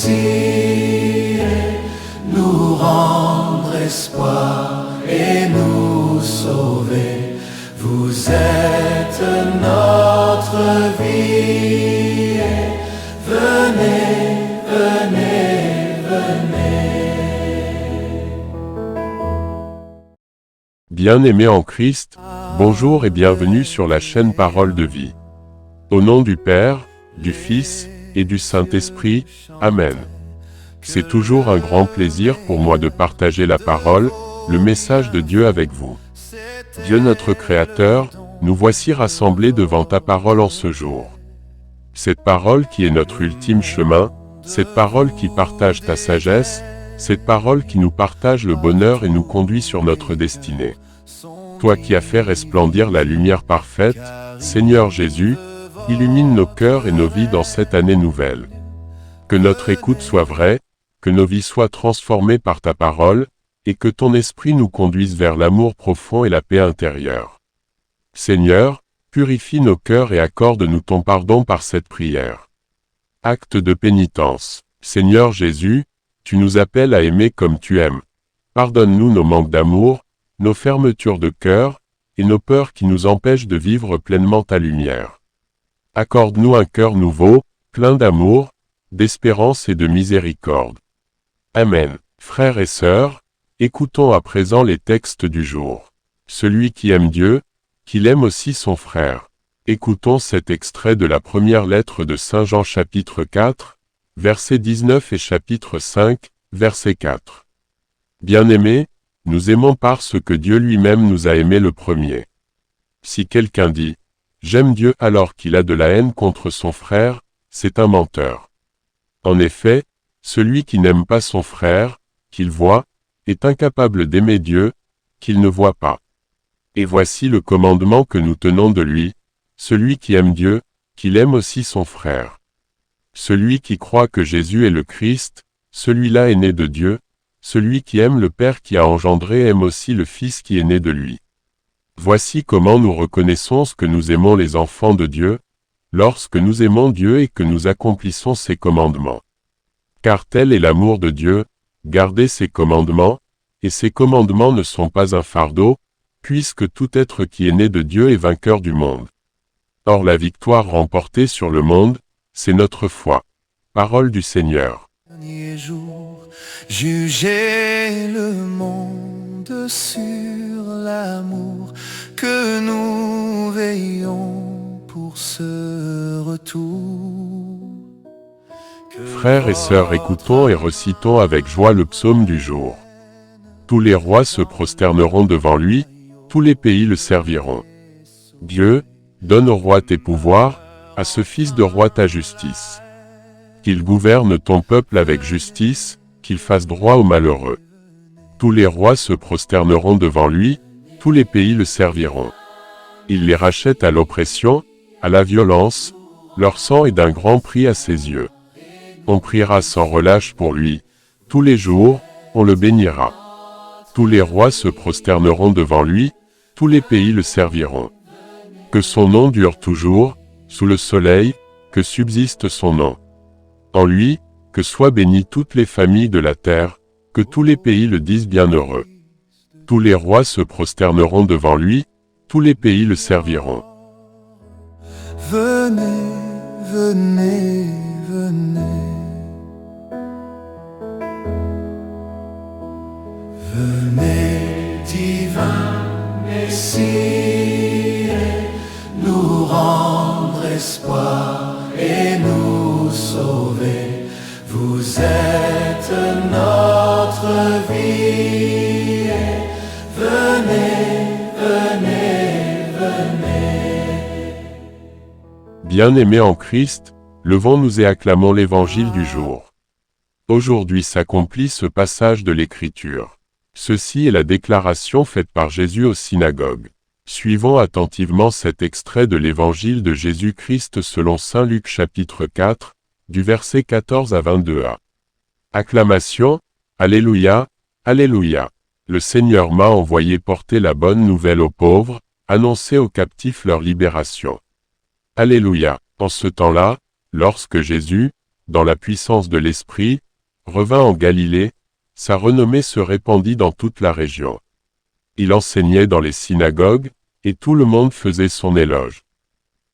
Messie, nous rendre espoir et nous sauver. Vous êtes notre vie. Venez, venez, venez. Bien-aimés en Christ, bonjour et bienvenue sur la chaîne Parole de Vie. Au nom du Père, du Fils et du Saint-Esprit, Amen. C'est toujours un grand plaisir pour moi de partager la parole, le message de Dieu avec vous. Dieu notre Créateur, nous voici rassemblés devant ta parole en ce jour. Cette parole qui est notre ultime chemin, cette parole qui partage ta sagesse, cette parole qui nous partage le bonheur et nous conduit sur notre destinée. Toi qui as fait resplendir la lumière parfaite, Seigneur Jésus, illumine nos cœurs et nos vies dans cette année nouvelle. Que notre écoute soit vraie, que nos vies soient transformées par ta parole, et que ton esprit nous conduise vers l'amour profond et la paix intérieure. Seigneur, purifie nos cœurs et accorde-nous ton pardon par cette prière. Acte de pénitence. Seigneur Jésus, tu nous appelles à aimer comme tu aimes. Pardonne-nous nos manques d'amour, nos fermetures de cœur, et nos peurs qui nous empêchent de vivre pleinement ta lumière. Accorde-nous un cœur nouveau, plein d'amour, d'espérance et de miséricorde. Amen. Frères et sœurs, écoutons à présent les textes du jour. Celui qui aime Dieu, qu'il aime aussi son frère. Écoutons cet extrait de la première lettre de Saint Jean chapitre 4, verset 19 et chapitre 5, verset 4. Bien-aimés, nous aimons parce que Dieu lui-même nous a aimés le premier. Si quelqu'un dit « J'aime Dieu » alors qu'il a de la haine contre son frère, c'est un menteur. En effet, celui qui n'aime pas son frère, qu'il voit, est incapable d'aimer Dieu, qu'il ne voit pas. Et voici le commandement que nous tenons de lui, celui qui aime Dieu, qu'il aime aussi son frère. Celui qui croit que Jésus est le Christ, celui-là est né de Dieu, celui qui aime le Père qui a engendré aime aussi le Fils qui est né de lui. Voici comment nous reconnaissons que nous aimons les enfants de Dieu, lorsque nous aimons Dieu et que nous accomplissons ses commandements. Car tel est l'amour de Dieu, garder ses commandements, et ses commandements ne sont pas un fardeau, puisque tout être qui est né de Dieu est vainqueur du monde. Or la victoire remportée sur le monde, c'est notre foi. Parole du Seigneur. Dernier jour, jugez le monde sur l'amour que nous veillons pour ce retour. Frères et sœurs, écoutons et recitons avec joie le psaume du jour. Tous les rois se prosterneront devant lui, tous les pays le serviront. Dieu, donne au roi tes pouvoirs, à ce fils de roi ta justice. Qu'il gouverne ton peuple avec justice, qu'il fasse droit aux malheureux. Tous les rois se prosterneront devant lui, tous les pays le serviront. Il les rachète à l'oppression, à la violence, leur sang est d'un grand prix à ses yeux. On priera sans relâche pour lui, tous les jours, on le bénira. Tous les rois se prosterneront devant lui, tous les pays le serviront. Que son nom dure toujours, sous le soleil, que subsiste son nom. En lui, que soient bénies toutes les familles de la terre, que tous les pays le disent bienheureux. Tous les rois se prosterneront devant lui, tous les pays le serviront. Venez, venez, venez. Venez, divin Messie, nous rendre espoir et nous sauver. Vous êtes notre vie. Venez, venez, venez. Bien-aimés en Christ, levons-nous et acclamons l'évangile du jour. Aujourd'hui s'accomplit ce passage de l'Écriture. Ceci est la déclaration faite par Jésus aux synagogues. Suivons attentivement cet extrait de l'évangile de Jésus-Christ selon saint Luc chapitre 4, du verset 14 à 22a. Acclamation, Alléluia, Alléluia. Le Seigneur m'a envoyé porter la bonne nouvelle aux pauvres, annoncer aux captifs leur libération. Alléluia. En ce temps-là, lorsque Jésus, dans la puissance de l'Esprit, revint en Galilée, sa renommée se répandit dans toute la région. Il enseignait dans les synagogues, et tout le monde faisait son éloge.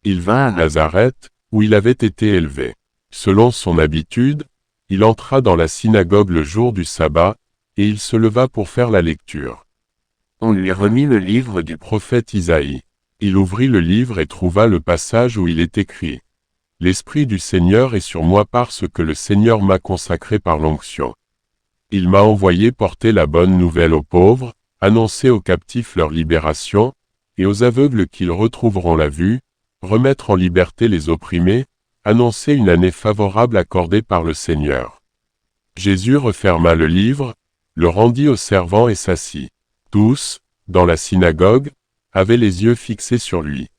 Il vint à Nazareth, où il avait été élevé. Selon son habitude, il entra dans la synagogue le jour du sabbat, et il se leva pour faire la lecture. On lui remit le livre du prophète Isaïe. Il ouvrit le livre et trouva le passage où il est écrit « L'Esprit du Seigneur est sur moi parce que le Seigneur m'a consacré par l'onction. Il m'a envoyé porter la bonne nouvelle aux pauvres, annoncer aux captifs leur libération, et aux aveugles qu'ils retrouveront la vue, remettre en liberté les opprimés, annoncer une année favorable accordée par le Seigneur. » Jésus referma le livre, le rendit aux servants et s'assit. Tous, dans la synagogue, avaient les yeux fixés sur lui.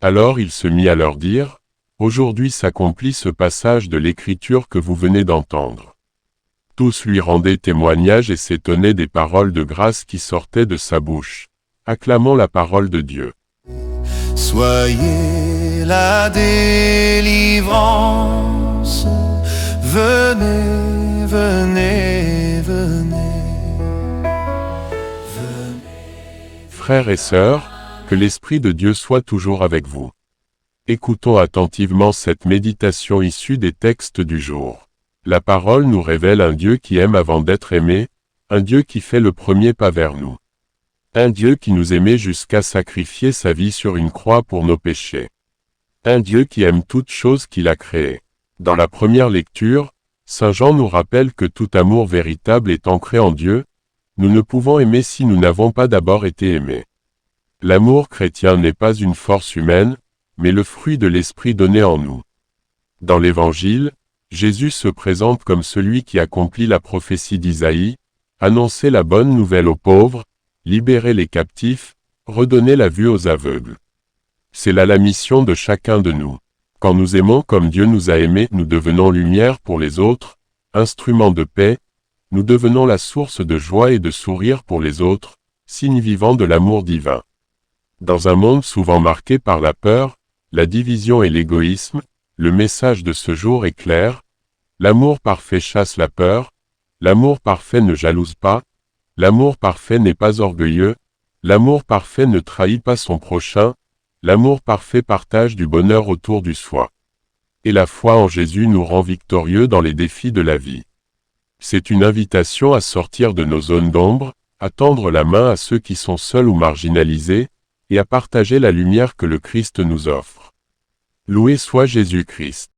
Alors il se mit à leur dire, « Aujourd'hui s'accomplit ce passage de l'Écriture que vous venez d'entendre. » Tous lui rendaient témoignage et s'étonnaient des paroles de grâce qui sortaient de sa bouche. Acclamons la parole de Dieu. Soyez la délivrance, venez, venez, venez. Frères et sœurs, que l'Esprit de Dieu soit toujours avec vous. Écoutons attentivement cette méditation issue des textes du jour. La parole nous révèle un Dieu qui aime avant d'être aimé, un Dieu qui fait le premier pas vers nous. Un Dieu qui nous aimait jusqu'à sacrifier sa vie sur une croix pour nos péchés. Un Dieu qui aime toutes choses qu'il a créées. Dans la première lecture, Saint Jean nous rappelle que tout amour véritable est ancré en Dieu. Nous ne pouvons aimer si nous n'avons pas d'abord été aimés. L'amour chrétien n'est pas une force humaine, mais le fruit de l'Esprit donné en nous. Dans l'Évangile, Jésus se présente comme celui qui accomplit la prophétie d'Isaïe, annoncer la bonne nouvelle aux pauvres, libérer les captifs, redonner la vue aux aveugles. C'est là la mission de chacun de nous. Quand nous aimons comme Dieu nous a aimés, nous devenons lumière pour les autres, instruments de paix, nous devenons la source de joie et de sourire pour les autres, signe vivant de l'amour divin. Dans un monde souvent marqué par la peur, la division et l'égoïsme, le message de ce jour est clair. L'amour parfait chasse la peur, l'amour parfait ne jalouse pas, l'amour parfait n'est pas orgueilleux, l'amour parfait ne trahit pas son prochain, l'amour parfait partage du bonheur autour du soi. Et la foi en Jésus nous rend victorieux dans les défis de la vie. C'est une invitation à sortir de nos zones d'ombre, à tendre la main à ceux qui sont seuls ou marginalisés, et à partager la lumière que le Christ nous offre. Loué soit Jésus-Christ.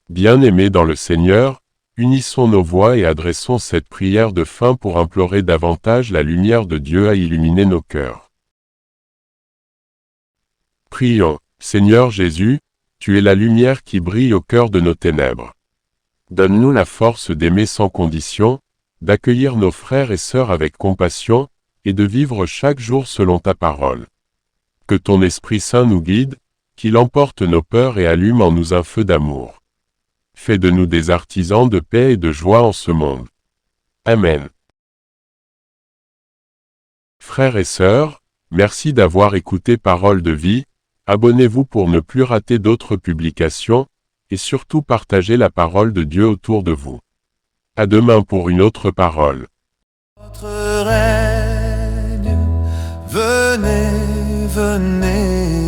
Bien-aimés dans le Seigneur, unissons nos voix et adressons cette prière de fin pour implorer davantage la lumière de Dieu à illuminer nos cœurs. Prions, Seigneur Jésus, tu es la lumière qui brille au cœur de nos ténèbres. Donne-nous la force d'aimer sans condition, d'accueillir nos frères et sœurs avec compassion, et de vivre chaque jour selon ta parole. Que ton Esprit Saint nous guide, qu'il emporte nos peurs et allume en nous un feu d'amour. Fais de nous des artisans de paix et de joie en ce monde. Amen. Frères et sœurs, merci d'avoir écouté Parole de vie. Abonnez-vous pour ne plus rater d'autres publications, et surtout partagez la parole de Dieu autour de vous. À demain pour une autre parole. Votre règne, venez, venez.